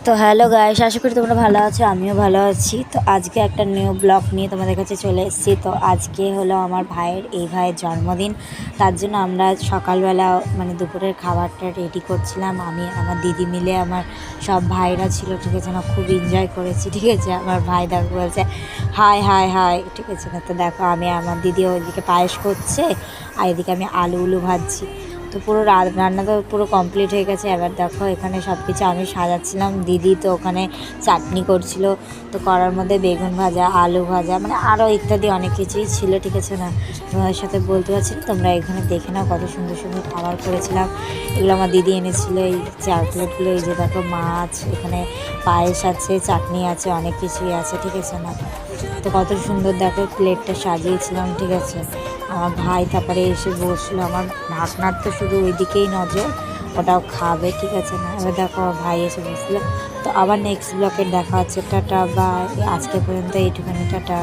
তো hello guys, আশা করি তোমরা ভালো আছো, আমিও ভালো আছি। তো আজকে একটা নিউ ব্লগ নিয়ে তোমাদের কাছে চলে এসেছি। তো আজকে হলো আমার ভাইয়ের জন্মদিন। তার জন্য আমরা সকালবেলা মানে দুপুরের খাবারটা রেডি করছিলাম। আমি আমার দিদি মিলে, আমার সব ভাইরা ছিল, ঠিক আছে না, খুব এনজয় করেছি, ঠিক আছে। আমার ভাই দেখো বলছে হাই হাই হাই, ঠিক আছে না। তো দেখো আমি, আমার দিদি ওইদিকে পায়েস করছে আর এদিকে আমি আলু ভাজছি। তো পুরো রান্না তো পুরো কমপ্লিট হয়ে গেছে। এবার দেখো এখানে সব কিছু আমি সাজাচ্ছিলাম, দিদি তো ওখানে চাটনি করছিল। তো করার মধ্যে বেগুন ভাজা, আলু ভাজা, মানে আরও ইত্যাদি অনেক কিছুই ছিল, ঠিক আছে না। তোমাদের সাথে বলতে পারছি না, তোমরা এখানে দেখে নাও কত সুন্দর সুন্দর খাবার করেছিলাম। এগুলো আমার দিদি এনেছিল, এই চকলেটগুলো, এই যে দেখো মাছ, এখানে পায়েস আছে, চাটনি আছে, অনেক কিছুই আছে, ঠিক আছে না। তো কত সুন্দর দেখো প্লেটটা সাজিয়েছিলাম, ঠিক আছে। আমার ভাই তারপরে এসে বসলো, আমার ভাগনার তো শুধু ওই দিকেই নজর, ওটাও খাবে, ঠিক আছে না। এবার দেখো আমার ভাই এসে বসলো। তো আবার নেক্সট ব্লকে দেখা হচ্ছে, টাটা, বা আজকে পর্যন্ত এইটুখানি, টাটা।